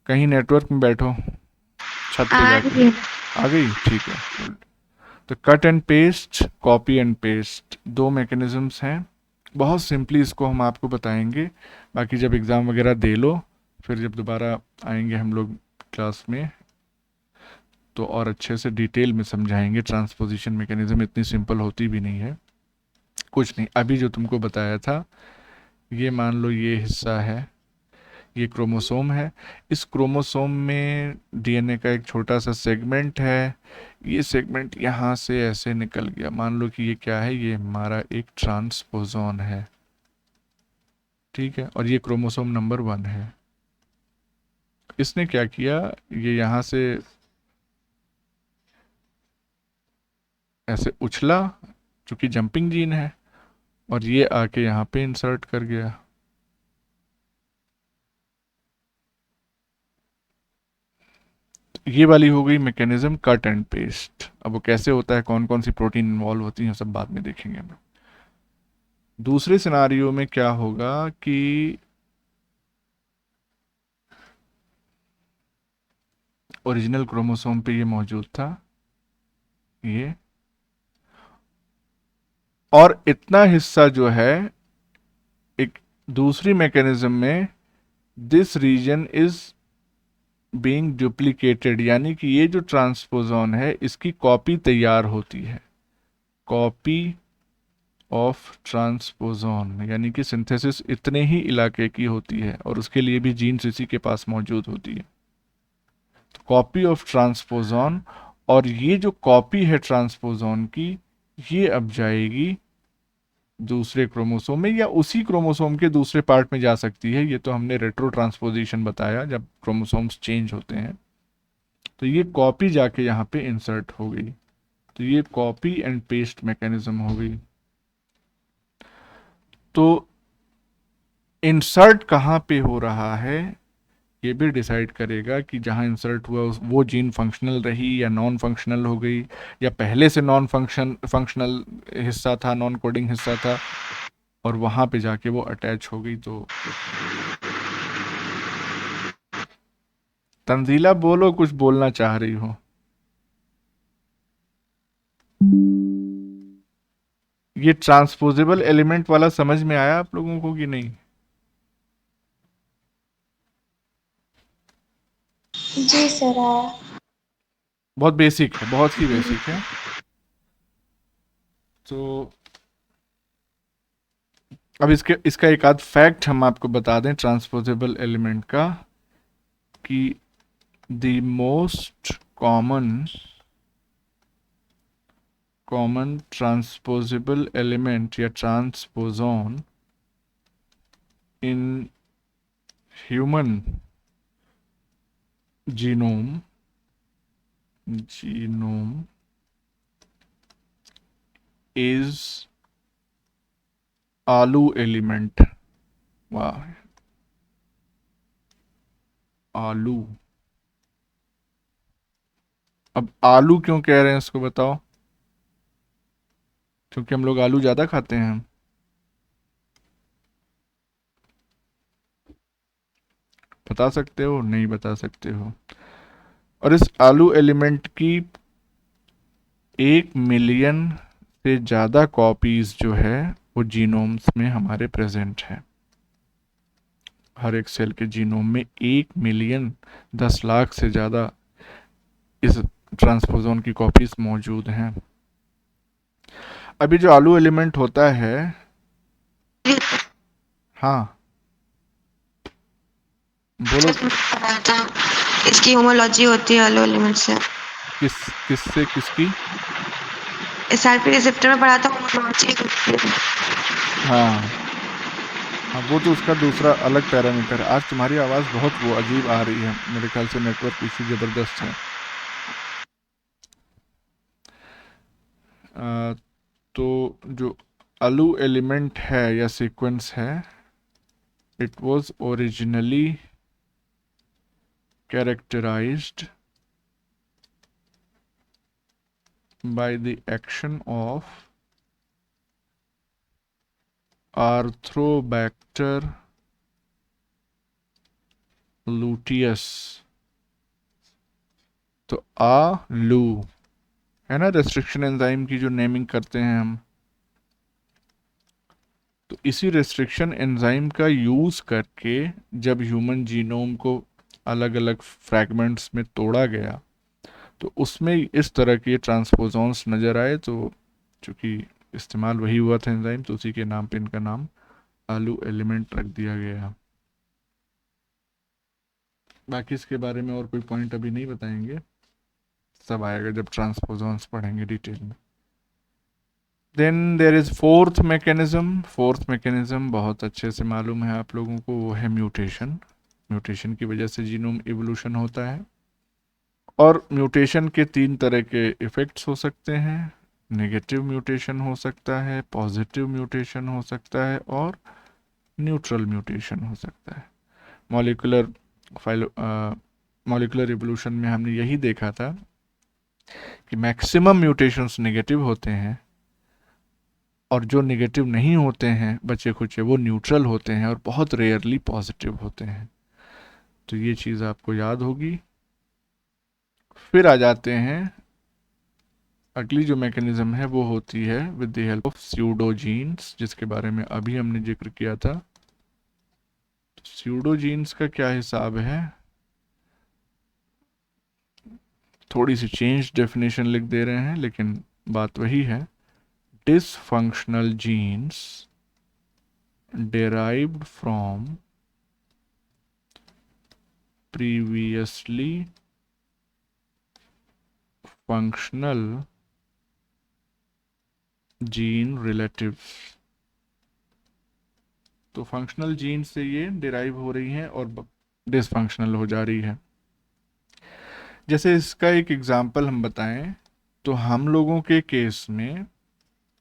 कहीं नेटवर्क में बैठो, छत पे जाके। आ गई? ठीक है, गुड। तो cut and paste, copy and paste, दो मैकेनिज्म्स हैं। बहुत सिंपली इसको हम आपको बताएंगे, बाकी जब एग्ज़ाम वगैरह दे लो, फिर जब दोबारा आएंगे हम लोग क्लास में तो और अच्छे से डिटेल में समझाएंगे। ट्रांसपोजिशन मैकेनिज्म इतनी सिंपल होती भी नहीं है। कुछ नहीं, अभी जो तुमको बताया था, ये मान लो ये हिस्सा है, ये क्रोमोसोम है। इस क्रोमोसोम में डीएनए का एक छोटा सा सेगमेंट है। ये सेगमेंट यहाँ से ऐसे निकल गया। मान लो कि ये क्या है, ये हमारा एक ट्रांसपोजोन है, ठीक है, और ये क्रोमोसोम नंबर 1 है। इसने क्या किया, ये यहाँ से ऐसे उछला, चूंकि जंपिंग जीन है, और ये आके यहाँ पे इंसर्ट कर गया। ये वाली हो गई मैकेनिज्म कट एंड पेस्ट। अब वो कैसे होता है, कौन कौन सी प्रोटीन इन्वॉल्व होती हैं, सब बाद में देखेंगे हम। दूसरे सिनारियो में क्या होगा कि ओरिजिनल क्रोमोसोम पे ये मौजूद था, ये, और इतना हिस्सा जो है एक दूसरी मैकेनिज्म में, this region is being duplicated, यानी कि ये जो ट्रांसपोजोन है इसकी कॉपी तैयार होती है। कॉपी ऑफ ट्रांसपोजोन, यानी कि सिंथेसिस इतने ही इलाके की होती है और उसके लिए भी जीन्स इसी के पास मौजूद होती है। तो कॉपी ऑफ ट्रांसपोजोन, और ये जो कॉपी है ट्रांसपोजोन की, ये अब जाएगी दूसरे क्रोमोसोम में या उसी क्रोमोसोम के दूसरे पार्ट में जा सकती है। ये तो हमने रेट्रो ट्रांसपोजिशन बताया, जब क्रोमोसोम्स चेंज होते हैं। तो ये कॉपी जाके यहाँ पे इंसर्ट हो गई, तो ये कॉपी एंड पेस्ट मैकेनिज्म हो गई। तो इंसर्ट कहाँ पे हो रहा है ये भी डिसाइड करेगा कि जहाँ इंसर्ट हुआ वो जीन फंक्शनल रही या नॉन फंक्शनल हो गई, या पहले से नॉन फंक्शनल हिस्सा था, नॉन कोडिंग हिस्सा था, और वहाँ पे जाके वो अटैच हो गई। तो तंजीला बोलो, कुछ बोलना चाह रही हो? ये ट्रांसपोजेबल एलिमेंट वाला समझ में आया आप लोगों को कि नहीं? जी सर आया। बहुत बेसिक है, बहुत ही बेसिक है। तो अब इसका एक आध फैक्ट हम आपको बता दें ट्रांसपोजेबल एलिमेंट का, कि the most common transposable element या transposon in human genome is Alu element. वाह, आलू। अब आलू क्यों कह रहे हैं इसको बताओ? क्योंकि हम लोग आलू ज्यादा खाते हैं। बता सकते हो? नहीं बता सकते हो। और इस आलू एलिमेंट की 1 मिलियन से ज़्यादा कॉपीज जो है वो जीनोम्स में हमारे प्रेजेंट है। हर एक सेल के जीनोम में 1 मिलियन 10 लाख से ज़्यादा इस ट्रांसपोजोन की कॉपीज मौजूद हैं। अभी जो आलू एलिमेंट होता है, हाँ बोलो। इसकी होमोलॉजी होती है आलू एलिमेंट से। किससे किसकी? एसआरपी रिसेप्टर में पढ़ा था, होमोलॉजी होती है। हाँ हाँ, वो तो उसका दूसरा अलग पैरामीटर है। आज तुम्हारी आवाज़ बहुत वो अजीब आ रही है, मेरे ख्याल से नेटवर्क इशू ज़बरदस्त है। तो जो आलू एलिमेंट है या सीक्वेंस है, it was originally characterized by the action of Arthrobacter luteus. तो आलू है ना, रेस्ट्रिक्शन एंजाइम की जो नेमिंग करते हैं हम, तो इसी रेस्ट्रिक्शन एंजाइम का यूज़ करके जब ह्यूमन जीनोम को अलग अलग फ्रैगमेंट्स में तोड़ा गया, तो उसमें इस तरह के ट्रांसपोजोन्स नज़र आए। तो चूँकि इस्तेमाल वही हुआ था एंजाइम, तो उसी के नाम पे इनका नाम आलू एलिमेंट रख दिया गया। बाकी इसके बारे में और कोई पॉइंट अभी नहीं बताएंगे, सब आएगा जब ट्रांसपोजोन्स पढ़ेंगे डिटेल में। Then there is fourth mechanism बहुत अच्छे से मालूम है आप लोगों को, वो है म्यूटेशन। म्यूटेशन की वजह से जीनोम इवोल्यूशन होता है, और म्यूटेशन के 3 तरह के इफ़ेक्ट्स हो सकते हैं। नेगेटिव म्यूटेशन हो सकता है, पॉजिटिव म्यूटेशन हो सकता है, और न्यूट्रल म्यूटेशन हो सकता है। मॉलिक्यूलर इवोल्यूशन में हमने यही देखा था कि मैक्सिमम म्यूटेशंस नेगेटिव होते हैं, और जो नेगेटिव नहीं होते हैं बचे खुचे, वो न्यूट्रल होते हैं और बहुत रेयरली पॉजिटिव होते हैं। तो ये चीज़ आपको याद होगी। फिर आ जाते हैं, अगली जो मैकेनिज्म है वो होती है विद द हेल्प ऑफ स्यूडोजीन्स, जिसके बारे में अभी हमने जिक्र किया था। स्यूडोजीन्स का क्या हिसाब है? थोड़ी सी चेंज डेफिनेशन लिख दे रहे हैं, लेकिन बात वही है। dysfunctional genes derived from previously functional gene relatives। तो फंक्शनल जीन से ये डिराइव हो रही हैं और डिसफंक्शनल हो जा रही है। जैसे इसका एक एग्जांपल हम बताएं तो हम लोगों के केस में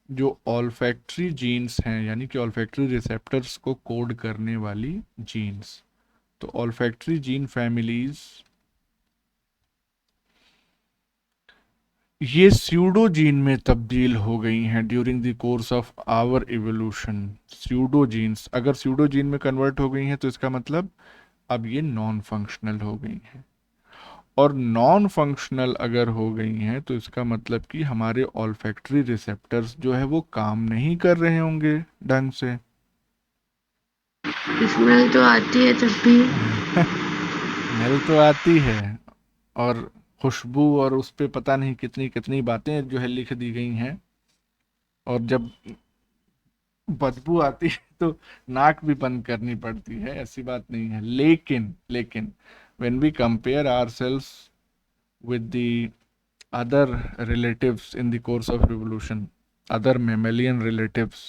जो ऑल्फैक्टरी जीन्स हैं, यानी कि ऑल्फैक्टरी रिसेप्टर्स को कोड करने वाली जीन्स, तो ऑल्फैक्टरी जीन फैमिलीज ये स्यूडो जीन में तब्दील हो गई हैं during the course of our evolution. Pseudo genes अगर स्यूडो जीन में कन्वर्ट हो गई हैं तो इसका मतलब अब ये नॉन फंक्शनल हो गई हैं, और नॉन फंक्शनल अगर हो गई हैं तो इसका मतलब कि हमारे ऑल्फैक्टरी रिसेप्टर्स जो है वो काम नहीं कर रहे होंगे ढंग से। स्मेल तो आती है तब भी। स्मेल तो आती है, और खुशबू, और उस पे पता नहीं कितनी कितनी बातें जो है लिख दी गई हैं, और जब बदबू आती है तो नाक भी बंद करनी पड़ती है, ऐसी बात नहीं है। लेकिन लेकिन when we compare ourselves with the other relatives in the course of evolution, other mammalian relatives,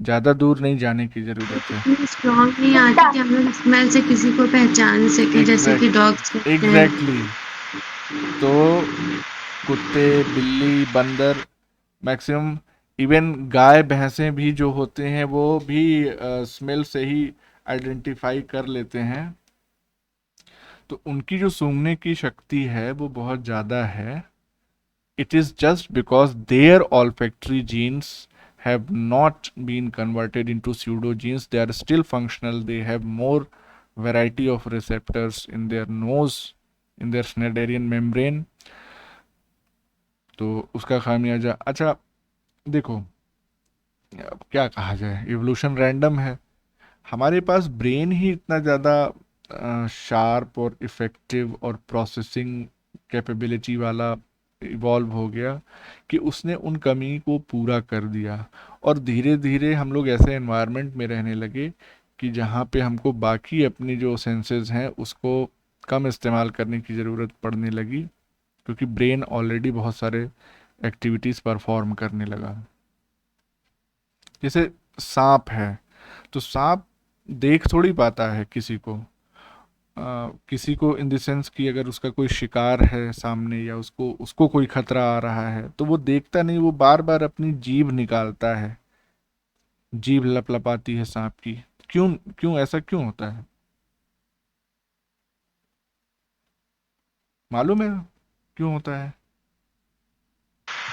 ज़्यादा दूर नहीं जाने की ज़रूरत है। इतनी स्ट्रॉन्ग नहीं आती कि हम लोग स्मेल से किसी को पहचान सके, जैसे कि डॉग्स करते हैं। एग्जैक्टली। तो कुत्ते, बिल्ली, बंदर, मैक्सिमम इवन गाय भैंसें भी जो होते हैं वो भी स्मेल से ही आइडेंटिफाई कर लेते हैं। तो उनकी जो सूंघने की शक्ति है वो बहुत ज़्यादा है। It is just because there olfactory genes have not been converted into pseudo genes. They are still functional. They have more variety of receptors in their nose, in their Schneiderian membrane. तो उसका खामियाजा, अच्छा देखो, अब क्या कहा जाए, evolution random है। हमारे पास ब्रेन ही इतना ज़्यादा शार्प और इफ़ेक्टिव और प्रोसेसिंग कैपेबिलिटी वाला इवॉल्व हो गया कि उसने उन कमी को पूरा कर दिया, और धीरे धीरे हम लोग ऐसे एनवायरनमेंट में रहने लगे कि जहाँ पे हमको बाकी अपनी जो सेंसेस हैं उसको कम इस्तेमाल करने की ज़रूरत पड़ने लगी, क्योंकि ब्रेन ऑलरेडी बहुत सारे एक्टिविटीज़ परफॉर्म करने लगा। जैसे सांप है, तो सांप देख थोड़ी पाता है किसी को, किसी को इन द सेंस कि अगर उसका कोई शिकार है सामने या उसको उसको कोई खतरा आ रहा है तो वो देखता नहीं, वो बार बार अपनी जीभ निकालता है, जीभ लपलपाती है सांप की। क्यों क्यों ऐसा क्यों होता है, मालूम है क्यों होता है?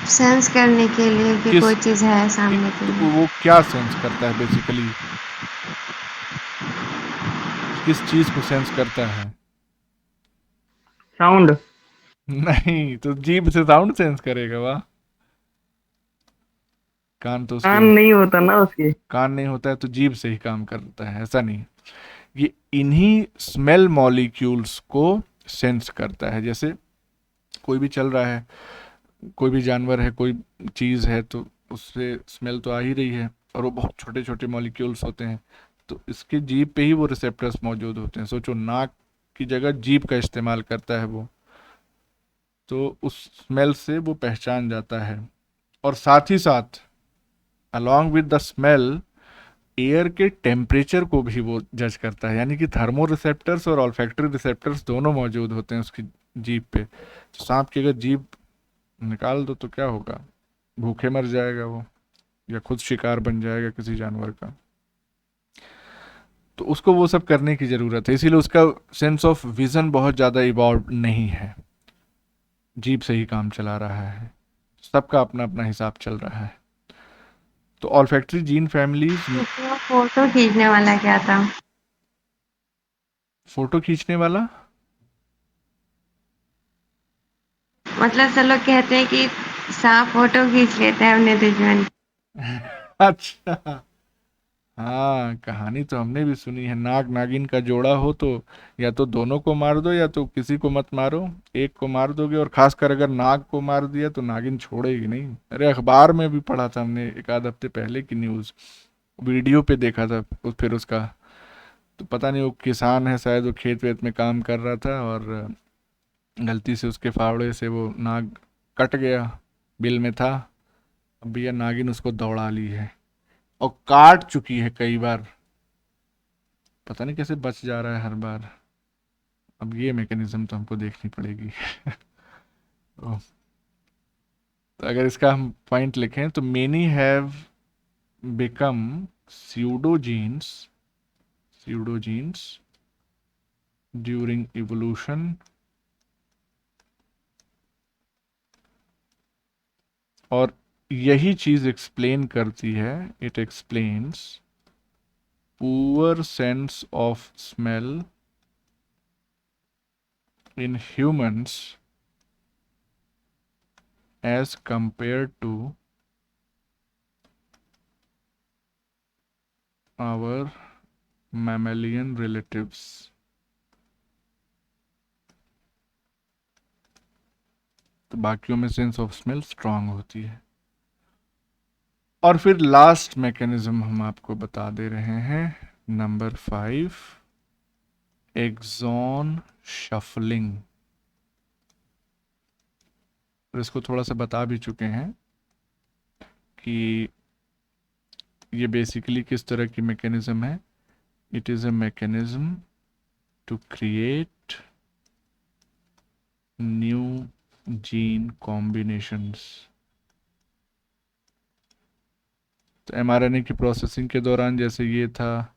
सेंस करने के लिए कि किस कोई चीज है सामने के तो लिए। वो क्या सेंस करता है बेसिकली, किस चीज को सेंस करता है? साउंड। नहीं, तो जीभ से साउंड सेंस करेगा वाह। कान तो उसके कान नहीं होता ना उसके। कान नहीं होता है तो जीभ से ही काम करता है, ऐसा नहीं। ये इन्हीं स्मेल मॉलिक्यूल्स को सेंस करता है। जैसे कोई भी चल रहा है, कोई भी जानवर है, कोई चीज़ है, तो उससे स्मेल तो आ ही रही है, और वो बहुत छोटे छोटे मॉलिक्यूल्स होते हैं, तो इसके जीभ पे ही वो रिसेप्टर्स मौजूद होते हैं। सोचो, नाक की जगह जीभ का इस्तेमाल करता है वो, तो उस स्मेल से वो पहचान जाता है। और साथ ही साथ along with the smell air के टेम्परेचर को भी वो जज करता है, यानी कि थर्मो रिसेप्टर्स और ऑल्फैक्टरी रिसेप्टर्स दोनों मौजूद होते हैं उसकी जीभ पे। तो सांप की अगर जीभ निकाल दो तो क्या होगा, भूखे मर जाएगा वो, या खुद शिकार बन जाएगा किसी जानवर का। तो उसको वो सब करने की ज़रूरत है, इसीलिए उसका सेंस ऑफ विज़न बहुत ज़्यादा इवॉल्व नहीं है, जीभ से ही काम चला रहा है, सबका अपना अपना हिसाब चल रहा है। तो ऑल्फैक्टरी जीन फैमिलीज। तो फोटो खींचने वाला क्या था? फोटो खींचने वाला मतलब सब लोग कहते हैं कि सांप फोटो खींच लेता है अपने दुश्मन। अच्छा, हाँ, कहानी तो हमने भी सुनी है, नाग नागिन का जोड़ा हो तो या तो दोनों को मार दो या तो किसी को मत मारो, एक को मार दोगे, और खासकर अगर नाग को मार दिया तो नागिन छोड़ेगी नहीं। अरे अखबार में भी पढ़ा था हमने एक आध हफ्ते पहले की न्यूज़, वीडियो पे देखा था फिर उसका। तो पता नहीं, वो किसान है शायद, वो खेत वेत में काम कर रहा था और गलती से उसके फावड़े से वो नाग कट गया, बिल में था। अब भैया नागिन उसको दौड़ा ली है और काट चुकी है कई बार, पता नहीं कैसे बच जा रहा है हर बार। अब ये मैकेनिज्म तो हमको देखनी पड़ेगी। ओह, तो अगर इसका हम पॉइंट लिखें तो many have become pseudogenes pseudogenes during evolution, और यही चीज एक्सप्लेन करती है, it explains poor sense of smell in humans as compared to our mammalian relatives। तो बाकियों में सेंस ऑफ स्मेल स्ट्रांग होती है। और फिर लास्ट मैकेनिज्म हम आपको बता दे रहे हैं, नंबर 5, एक्सॉन शफलिंग। और इसको थोड़ा सा बता भी चुके हैं कि ये बेसिकली किस तरह की मैकेनिज्म है। It is a mechanism to create new gene combinations. तो एमआरएनए की प्रोसेसिंग के दौरान जैसे ये था,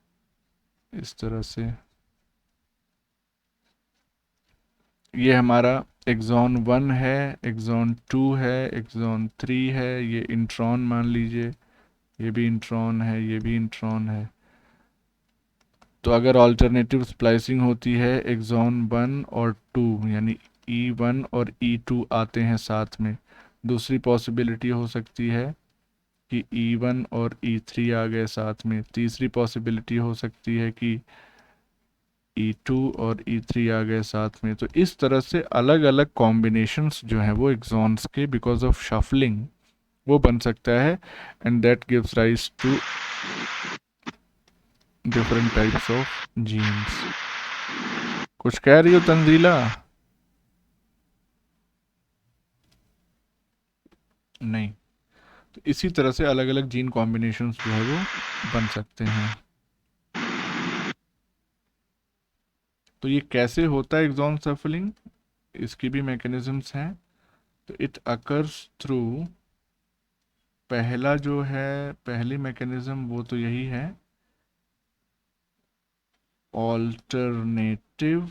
इस तरह से ये हमारा एक्सॉन 1 है, एक्सॉन 2 है, एक्सॉन 3 है, ये इंट्रॉन मान लीजिए, ये भी इंट्रॉन है, ये भी इंट्रॉन है। तो अगर ऑल्टरनेटिव स्प्लाइसिंग होती है एक्सॉन 1 और 2, यानी E1 और E2 आते हैं साथ में, दूसरी पॉसिबिलिटी हो सकती है कि E1 और E3 आ गए साथ में, तीसरी पॉसिबिलिटी हो सकती है कि E2 और E3 आ गए साथ में। तो इस तरह से अलग अलग कॉम्बिनेशंस जो हैं वो एक्सॉन्स के बिकॉज ऑफ शफलिंग वो बन सकता है, and that gives rise to different types of genes. कुछ कह रही हो तंजीला? नहीं। तो इसी तरह से अलग अलग जीन कॉम्बिनेशंस जो है वो बन सकते हैं। तो ये कैसे होता है एक्सॉन शफलिंग, इसकी भी मैकेनिज्म्स हैं। तो इट अकर्स थ्रू, पहला जो है, पहली मैकेनिज्म वो तो यही है, ऑल्टरनेटिव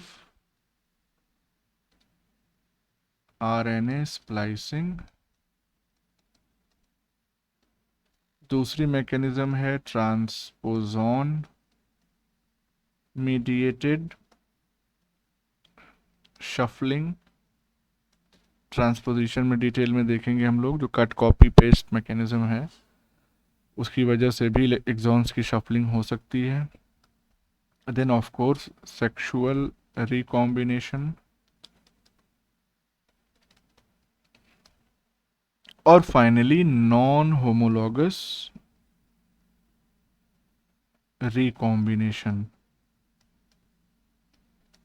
आरएनए स्प्लाइसिंग। दूसरी मैकेनिज्म है ट्रांसपोजोन मीडिएटेड शफलिंग। ट्रांसपोजिशन में डिटेल में देखेंगे हम लोग, जो कट कॉपी पेस्ट मैकेनिज्म है उसकी वजह से भी एक्सॉन्स की शफलिंग हो सकती है। Then of course sexual recombination, और फाइनली नॉन होमोलॉगस रिकॉम्बिनेशन,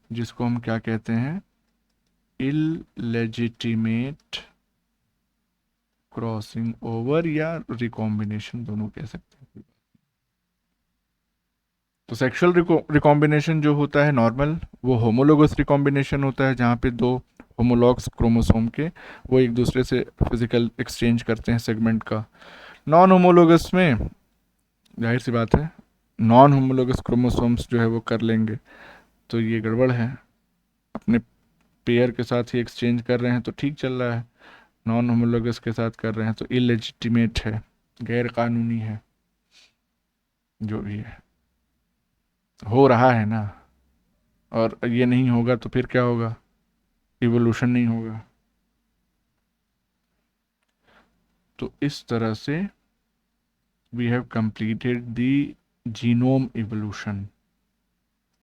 जिसको हम क्या कहते हैं, इललेजिटिमेट क्रॉसिंग ओवर या रिकॉम्बिनेशन, दोनों कह सकते हैं। तो सेक्सुअल रिकॉम्बिनेशन जो होता है नॉर्मल, वो होमोलोगस रिकॉम्बिनेशन होता है, जहाँ पे दो होमोलॉग्स क्रोमोसोम के वो एक दूसरे से फिजिकल एक्सचेंज करते हैं सेगमेंट का। नॉन होमोलोगस में जाहिर सी बात है नॉन होमोलोगस क्रोमोसोम्स जो है वो कर लेंगे, तो ये गड़बड़ है। अपने पेयर के साथ ही एक्सचेंज कर रहे हैं तो ठीक चल रहा है, नॉन होमोलोगस के साथ कर रहे हैं तो इलेजिटिमेट है, गैर कानूनी है, जो भी है हो रहा है ना। और ये नहीं होगा तो फिर क्या होगा, इवोल्यूशन नहीं होगा। तो इस तरह से we have completed the genome evolution.